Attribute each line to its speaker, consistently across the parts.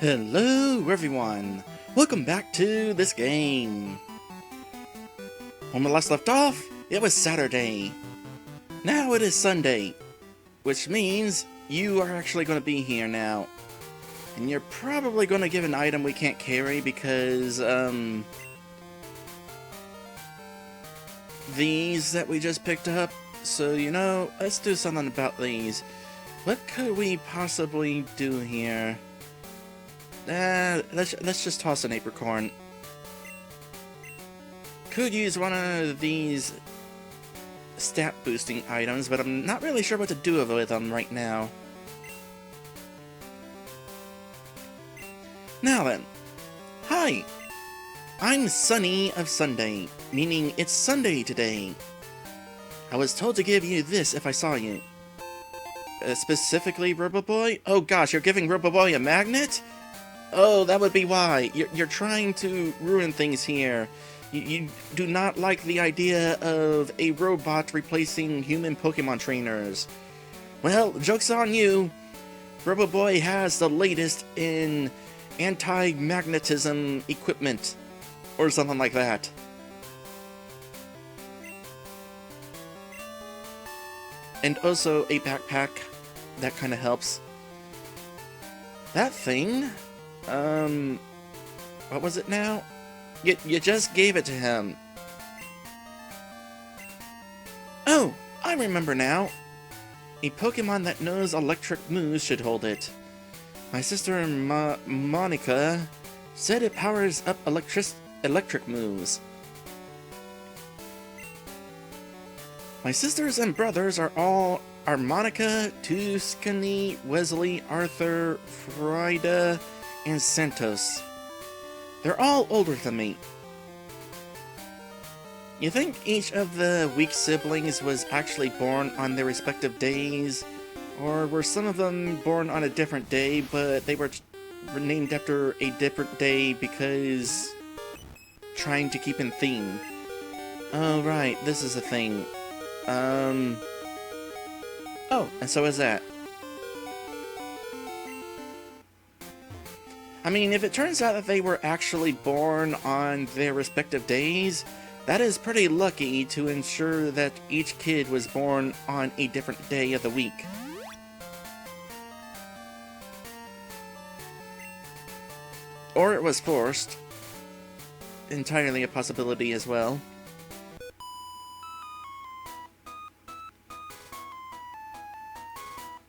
Speaker 1: Hello everyone! Welcome back to this game! When we last left off, it was Saturday. Now it is Sunday, which means you are actually going to be here now. And you're probably going to give an item we can't carry because, these that we just picked up. So, let's do something about these. What could we possibly do here? Let's just toss an apricorn. Could use one of these stat boosting items, but I'm not really sure what to do with them right now. Now then, hi! I'm Sunny of Sunday, meaning it's Sunday today. I was told to give you this if I saw you. Specifically Roboboy? Oh gosh, you're giving Roboboy a magnet? Oh, that would be why. You're trying to ruin things here. You do not like the idea of a robot replacing human Pokemon trainers. Well, joke's on you. Roboboy has the latest in anti-magnetism equipment, or something like that. And also a backpack. That kind of helps. That thing... what was it now? You just gave it to him. Oh, I remember now. A Pokemon that knows electric moves should hold it. My sister Monica said it powers up electric moves. My sisters and brothers are Monica, Tuscany, Wesley, Arthur, Frida, and Santos. They're all older than me. You think each of the weak siblings was actually born on their respective days? Or were some of them born on a different day, but they were named after a different day because... trying to keep in theme? Oh right, this is a thing. Oh, and so is that. I mean, if it turns out that they were actually born on their respective days, that is pretty lucky to ensure that each kid was born on a different day of the week. Or it was forced. Entirely a possibility as well.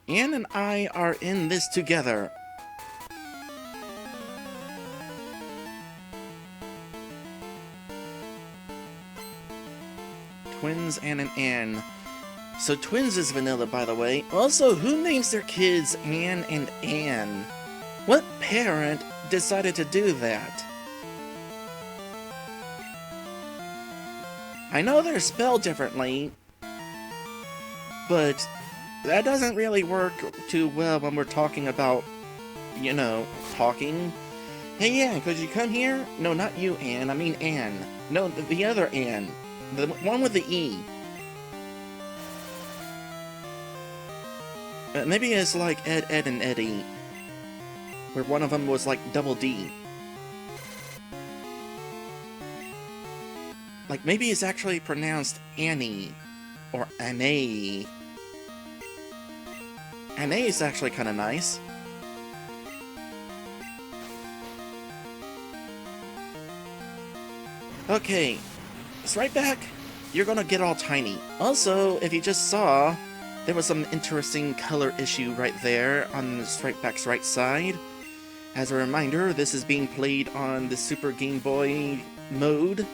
Speaker 1: Anne and I are in this together. Twins, Anne and Anne. So twins is vanilla, by the way. Also, who names their kids Anne and Anne? What parent decided to do that? I know they're spelled differently, but that doesn't really work too well when we're talking about, talking. Hey Anne, could you come here? No, not you, Anne. I mean Anne. No, the other Anne. The one with the E. Maybe it's like Ed, Ed, and Eddie, where one of them was like double D. Like, maybe it's actually pronounced Annie, or Anne. Anne is actually kind of nice. Okay, so right back, you're gonna get all tiny. Also, if you just saw, there was some interesting color issue right there on the Strike Back's right side. As a reminder, this is being played on the Super Game Boy mode,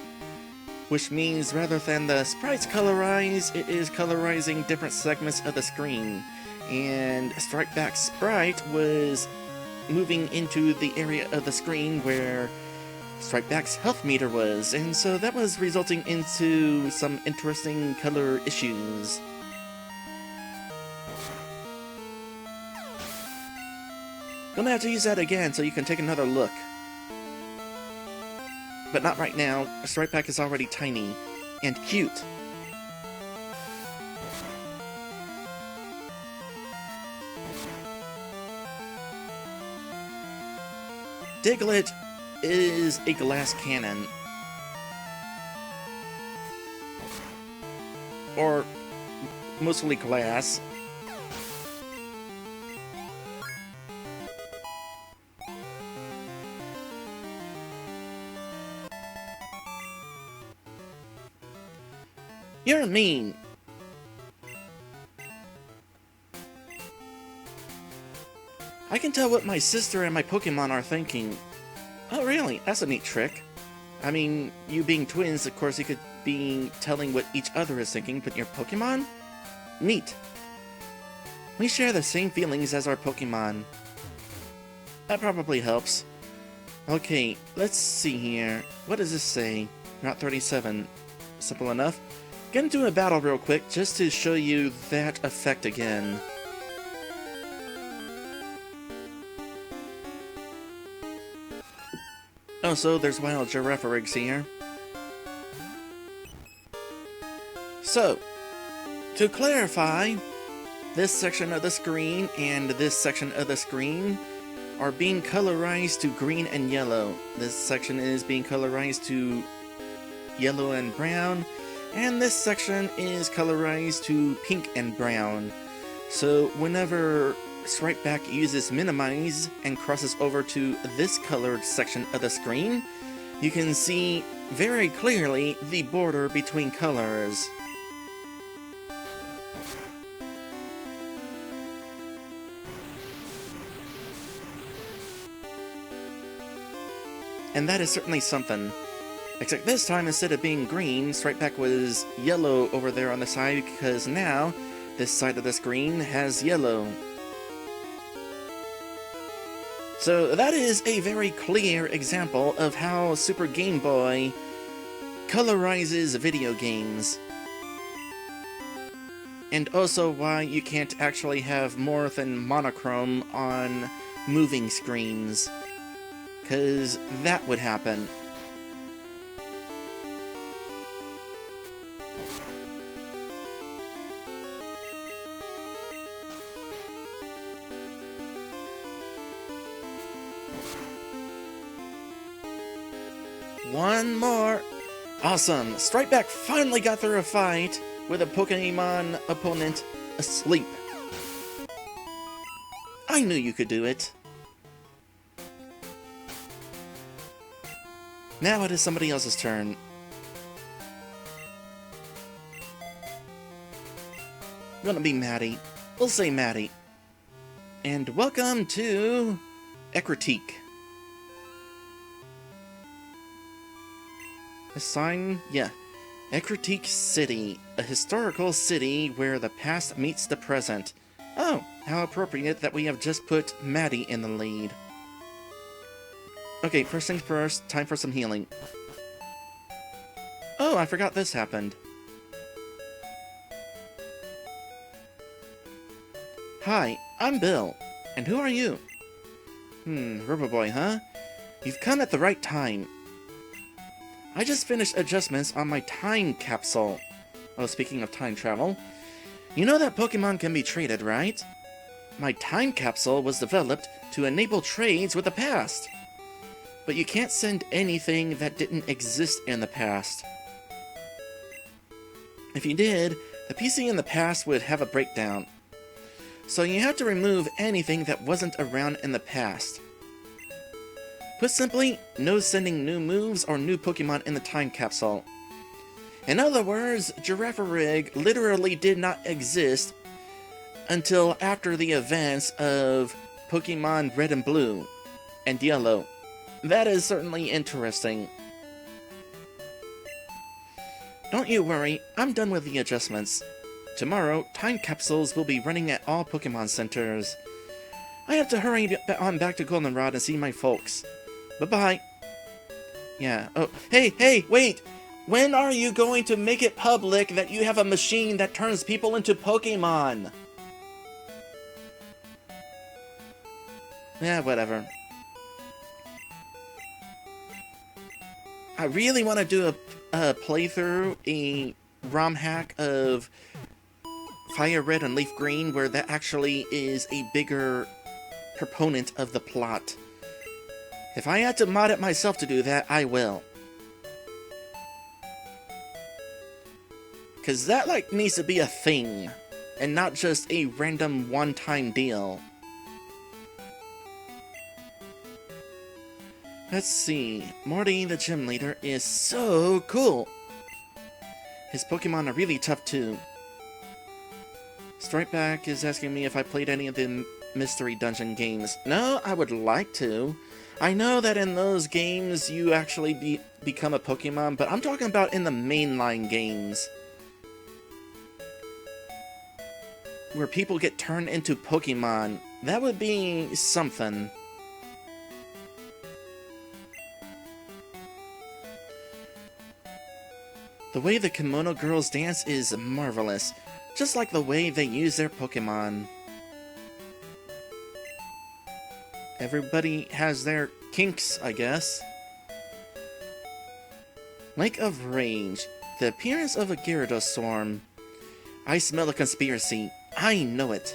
Speaker 1: which means rather than the sprites colorize, it is colorizing different segments of the screen. And Strike Back's sprite was moving into the area of the screen where Strike Back's health meter was, and so that was resulting into some interesting color issues. Gonna have to use that again so you can take another look. But not right now. Strike Back is already tiny and cute. Diglett is a glass cannon. Or mostly glass. You're mean. I can tell what my sister and my Pokemon are thinking. Oh really? That's a neat trick. I mean, you being twins, of course you could be telling what each other is thinking, but your Pokemon? Neat. We share the same feelings as our Pokemon. That probably helps. Okay, let's see here. What does this say? Route 37. Simple enough. Get into a battle real quick, just to show you that effect again. Oh, so there's wild Giraffarigs here. So, to clarify, this section of the screen and this section of the screen are being colorized to green and yellow. This section is being colorized to yellow and brown, and this section is colorized to pink and brown. So whenever Stripeback uses minimize and crosses over to this colored section of the screen, you can see very clearly the border between colors. And that is certainly something. Except this time, instead of being green, Stripeback was yellow over there on the side, because now this side of the screen has yellow. So that is a very clear example of how Super Game Boy colorizes video games. And also why you can't actually have more than monochrome on moving screens. 'Cause that would happen. One more! Awesome! Stripeback finally got through a fight with a Pokemon opponent asleep. I knew you could do it. Now it is somebody else's turn. Gonna be Maddie. We'll say Maddie. And welcome to Ep23. A sign? Yeah. Ep23 City. A historical city where the past meets the present. Oh, how appropriate that we have just put Maddie in the lead. Okay, first things first, time for some healing. Oh, I forgot this happened. Hi, I'm Bill. And who are you? Roboboy, huh? You've come at the right time. I just finished adjustments on my time capsule. Oh, speaking of time travel, you know that Pokemon can be traded, right? My time capsule was developed to enable trades with the past. But you can't send anything that didn't exist in the past. If you did, the PC in the past would have a breakdown. So you have to remove anything that wasn't around in the past. Put simply, no sending new moves or new Pokemon in the time capsule. In other words, Girafarig literally did not exist until after the events of Pokemon Red and Blue and Yellow. That is certainly interesting. Don't you worry, I'm done with the adjustments. Tomorrow, time capsules will be running at all Pokemon centers. I have to hurry on back to Goldenrod and see my folks. Bye-bye. Yeah, oh, hey, wait! When are you going to make it public that you have a machine that turns people into Pokemon? Yeah, whatever. I really want to do a playthrough, a ROM hack of Fire Red and Leaf Green, where that actually is a bigger proponent of the plot. If I had to mod it myself to do that, I will. Cause that, like, needs to be a thing, and not just a random one-time deal. Let's see. Morty, the gym leader, is so cool. His Pokemon are really tough, too. Stripeback is asking me if I played any of the Mystery Dungeon games. No, I would like to. I know that in those games you actually become a Pokemon, but I'm talking about in the mainline games. Where people get turned into Pokemon. That would be something. The way the kimono girls dance is marvelous, just like the way they use their Pokemon. Everybody has their kinks, I guess. Lake of Rage. The appearance of a Gyarados swarm. I smell a conspiracy. I know it.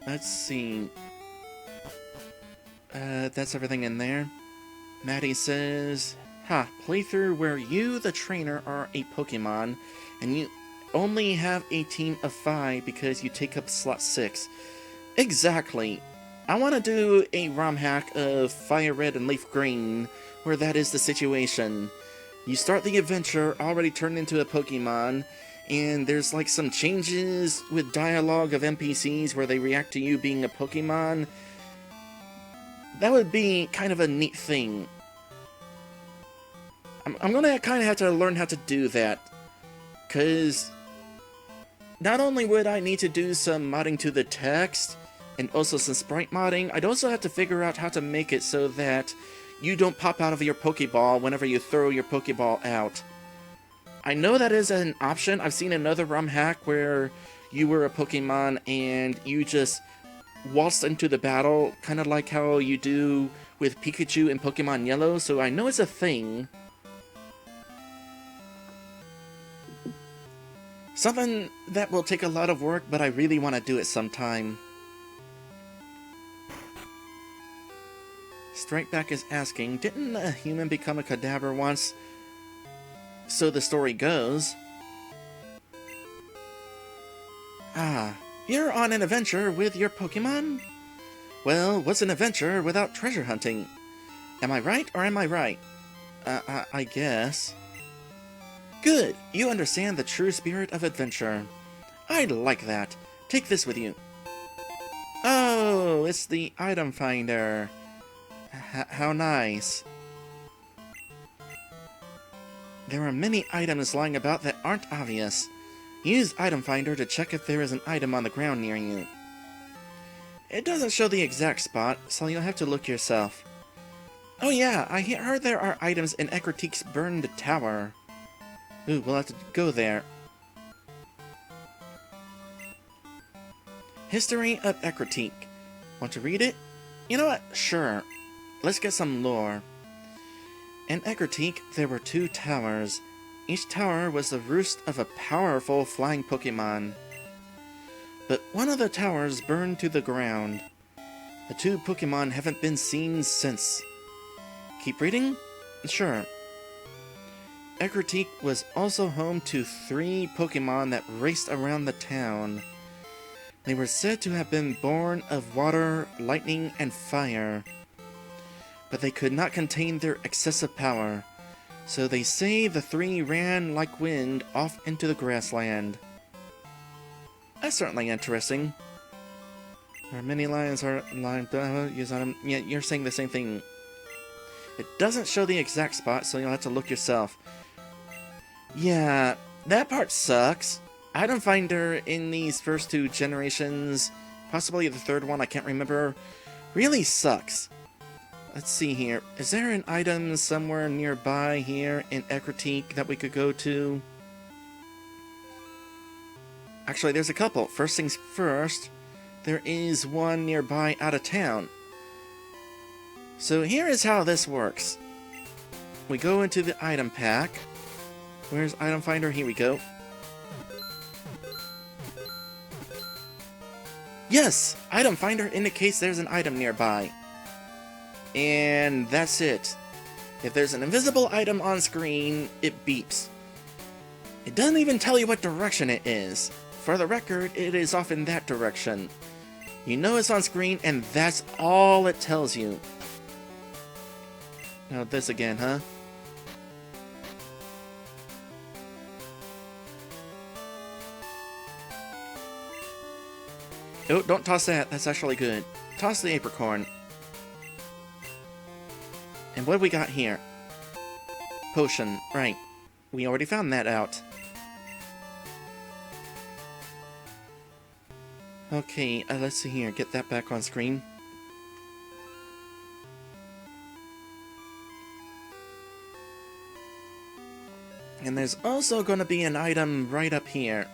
Speaker 1: Let's see. That's everything in there. Maddie says, ha, playthrough where you, the trainer, are a Pokemon, and you only have a team of 5 because you take up slot 6. Exactly. I want to do a ROM hack of Fire Red and Leaf Green, where that is the situation. You start the adventure already turned into a Pokemon, and there's like some changes with dialogue of NPCs where they react to you being a Pokemon. That would be kind of a neat thing. I'm gonna kind of have to learn how to do that, because not only would I need to do some modding to the text, and also some sprite modding, I'd also have to figure out how to make it so that you don't pop out of your Pokeball whenever you throw your Pokeball out. I know that is an option. I've seen another ROM hack where you were a Pokemon and you just waltzed into the battle, kind of like how you do with Pikachu in Pokemon Yellow, so I know it's a thing. Something that will take a lot of work, but I really want to do it sometime. Strikeback is asking, didn't a human become a cadaver once? So the story goes. Ah, you're on an adventure with your Pokemon? Well, what's an adventure without treasure hunting? Am I right or am I right? I guess. Good, you understand the true spirit of adventure. I like that. Take this with you. Oh, it's the item finder. How nice. There are many items lying about that aren't obvious. Use Item Finder to check if there is an item on the ground near you. It doesn't show the exact spot, so you'll have to look yourself. Oh yeah, I heard there are items in Ecruteak's burned tower. Ooh, we'll have to go there. History of Ecruteak. Want to read it? You know what? Sure. Let's get some lore. In Ecruteak, there were 2 towers. Each tower was the roost of a powerful flying Pokemon. But one of the towers burned to the ground. The 2 Pokemon haven't been seen since. Keep reading? Sure. Ecruteak was also home to 3 Pokemon that raced around the town. They were said to have been born of water, lightning, and fire. But they could not contain their excessive power, so they say the 3 ran like wind off into the grassland. That's certainly interesting. There are many lions are use on them. Yeah, you're saying the same thing. It doesn't show the exact spot, so you'll have to look yourself. Yeah, that part sucks. Item Finder in these first 2 generations, possibly the 3rd one, I can't remember, really sucks. Let's see here. Is there an item somewhere nearby here in Ecruteak that we could go to? Actually, there's a couple. First things first, there is one nearby out of town. So here is how this works. We go into the item pack. Where's Item Finder? Here we go. Yes! Item finder indicates there's an item nearby. And that's it. If there's an invisible item on screen, it beeps. It doesn't even tell you what direction it is. For the record, it is off in that direction. You know it's on screen, and that's all it tells you. Now this again, huh? Oh, don't toss that. That's actually good. Toss the apricorn. And what do we got here? Potion. Right. We already found that out. Okay, let's see here. Get that back on screen. And there's also going to be an item right up here.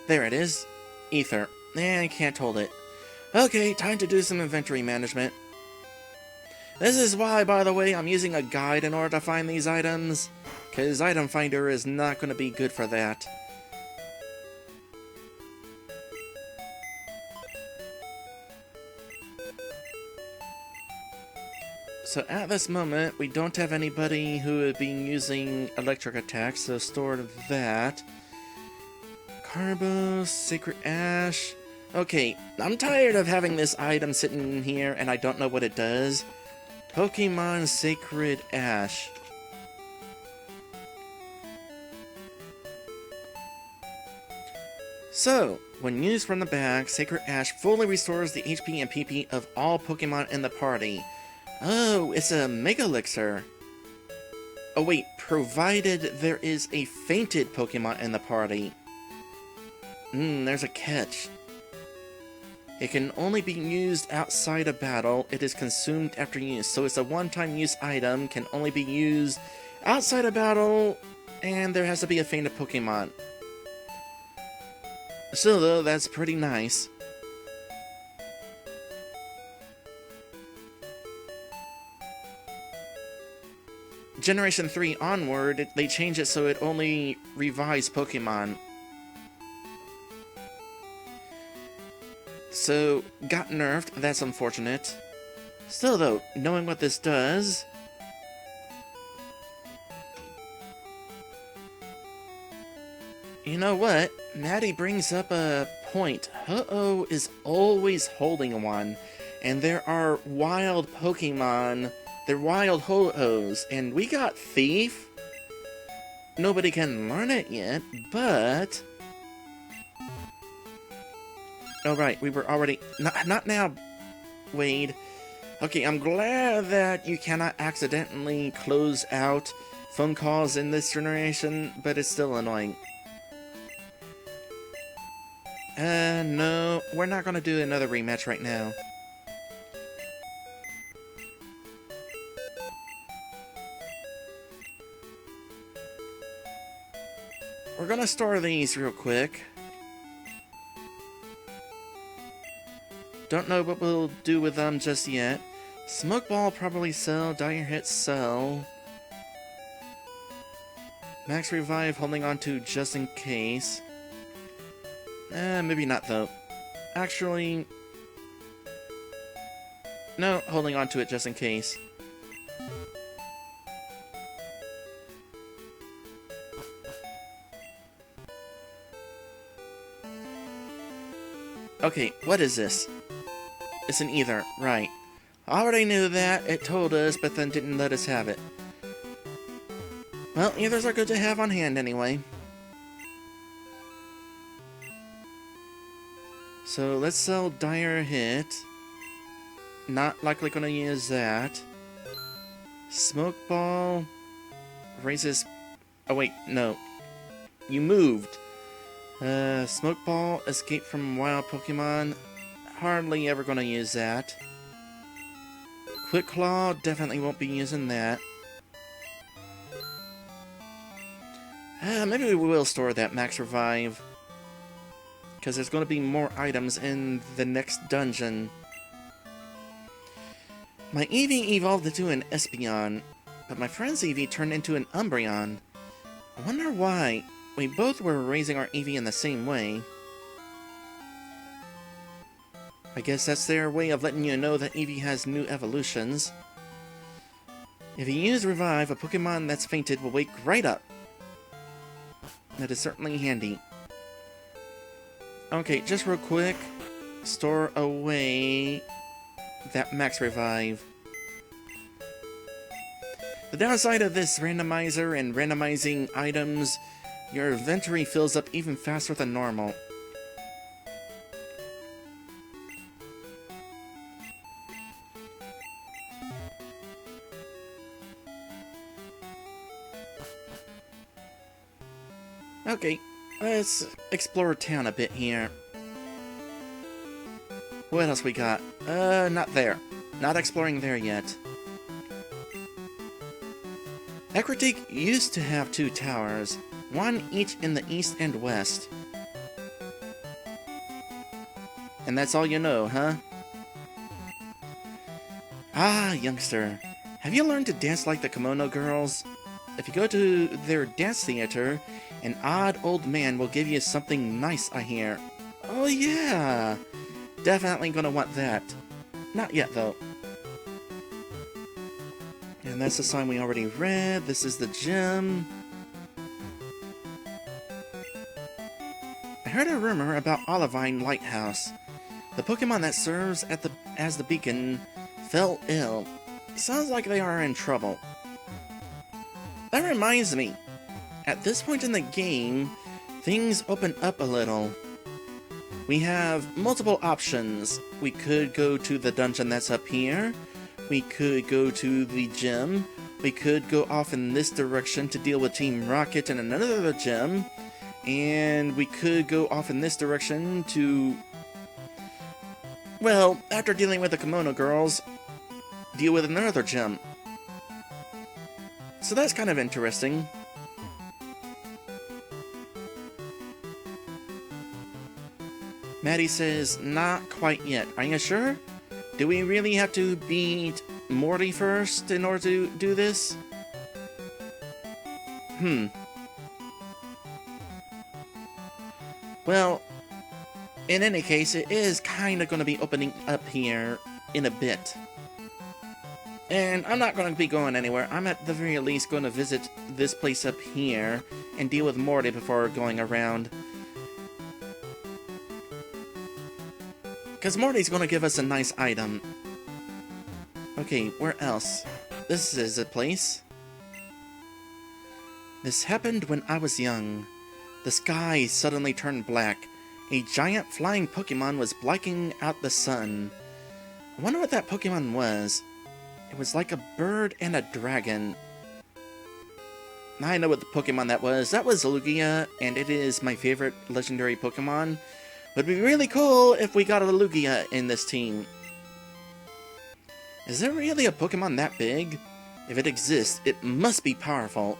Speaker 1: There it is. Ether. I can't hold it. Okay, time to do some inventory management. This is why, by the way, I'm using a guide in order to find these items, because Item Finder is not going to be good for that. So at this moment, we don't have anybody who would be using electric attacks, so store that. Carbo, Sacred Ash. Okay, I'm tired of having this item sitting here and I don't know what it does. Pokemon Sacred Ash. So, when used from the bag, Sacred Ash fully restores the HP and PP of all Pokemon in the party. Oh, it's a Mega Elixir. Oh wait, provided there is a fainted Pokemon in the party. There's a catch. It can only be used outside of battle. It is consumed after use. So it's a one-time use item, can only be used outside of battle, and there has to be a fainted Pokemon. Still though, that's pretty nice. Generation 3 onward, they change it so it only revives Pokemon. So, got nerfed, that's unfortunate. Still though, knowing what this does... You know what? Maddie brings up a point. Ho-Oh is always holding one, and there are wild Pokemon, they're wild Ho-Ohs, and we got Thief. Nobody can learn it yet, but... Oh right, we were already... Not now, Wade. Okay, I'm glad that you cannot accidentally close out phone calls in this generation, but it's still annoying. No, we're not gonna do another rematch right now. We're gonna store these real quick. Don't know what we'll do with them just yet. Smoke Ball probably sell, Dire Hit sell. Max Revive holding on to just in case. Maybe not though. Actually... No, holding on to it just in case. Okay, what is this? It's an ether, right. I already knew that, it told us, but then didn't let us have it. Well, ethers are good to have on hand anyway. So let's sell Dire Hit. Not likely gonna use that. Smoke Ball raises... Oh wait, no. You moved. Smoke Ball, Escape from Wild Pokemon. Hardly ever gonna use that. Quick Claw, definitely won't be using that. Maybe we will store that Max Revive. Because there's going to be more items in the next dungeon. My Eevee evolved into an Espeon, but my friend's Eevee turned into an Umbreon. I wonder why. We both were raising our Eevee in the same way. I guess that's their way of letting you know that Eevee has new evolutions. If you use Revive, a Pokemon that's fainted will wake right up. That is certainly handy. Okay, just real quick, store away that Max Revive. The downside of this randomizer and randomizing items, your inventory fills up even faster than normal. Okay, let's explore town a bit here. What else we got? Not there. Not exploring there yet. Ecruteak used to have 2 towers, one each in the east and west. And that's all you know, huh? Ah, youngster. Have you learned to dance like the Kimono Girls? If you go to their dance theater, an odd old man will give you something nice, I hear. Oh yeah! Definitely gonna want that. Not yet, though. And that's the sign we already read. This is the gym. I heard a rumor about Olivine Lighthouse. The Pokemon that serves as the beacon fell ill. Sounds like they are in trouble. That reminds me. At this point in the game, things open up a little. We have multiple options. We could go to the dungeon that's up here. We could go to the gym. We could go off in this direction to deal with Team Rocket in another gym. And we could go off in this direction to... well, after dealing with the Kimono Girls, deal with another gym. So that's kind of interesting. Maddie says, not quite yet. Are you sure? Do we really have to beat Morty first in order to do this? Well, in any case, it is kind of going to be opening up here in a bit. And I'm not going to be going anywhere. I'm at the very least going to visit this place up here and deal with Morty before going around. Because Morty's going to give us a nice item. Okay, where else? This is a place. This happened when I was young. The sky suddenly turned black. A giant flying Pokemon was blocking out the sun. I wonder what that Pokemon was. It was like a bird and a dragon. I know what the Pokemon that was. That was Lugia, and it is my favorite legendary Pokemon. It would be really cool if we got a Lugia in this team. Is there really a Pokemon that big? If it exists, it must be powerful.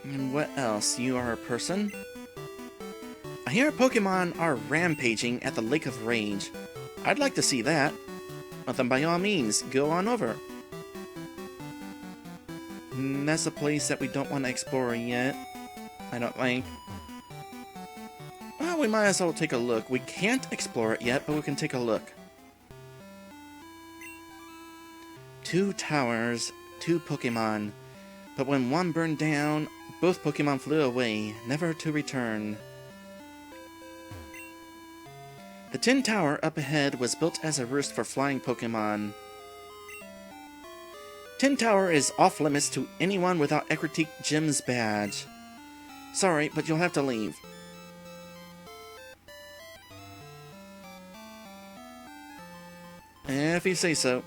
Speaker 1: And what else? You are a person? I hear Pokemon are rampaging at the Lake of Rage. I'd like to see that. Well, then by all means, go on over. That's a place that we don't want to explore yet, I don't think. Well, we might as well take a look. We can't explore it yet, but we can take a look. 2 towers, 2 Pokemon. But when one burned down, both Pokemon flew away, never to return. The Tin Tower up ahead was built as a roost for flying Pokemon. Tin Tower is off-limits to anyone without Ecruteak Gym's badge. Sorry, but you'll have to leave. If you say so.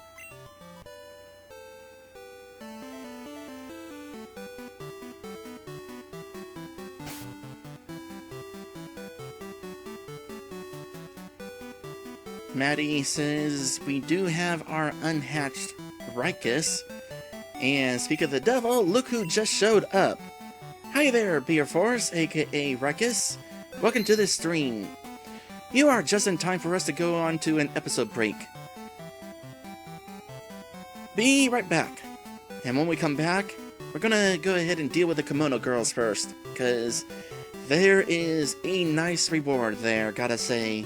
Speaker 1: Maddie says we do have our unhatched Rikus. And speak of the devil, look who just showed up. Hi there, Beer Force, aka Rikus. Welcome to this stream. You are just in time for us to go on to an episode break. Be right back. And when we come back, we're gonna go ahead and deal with the kimono girls first, because there is a nice reward there, gotta say.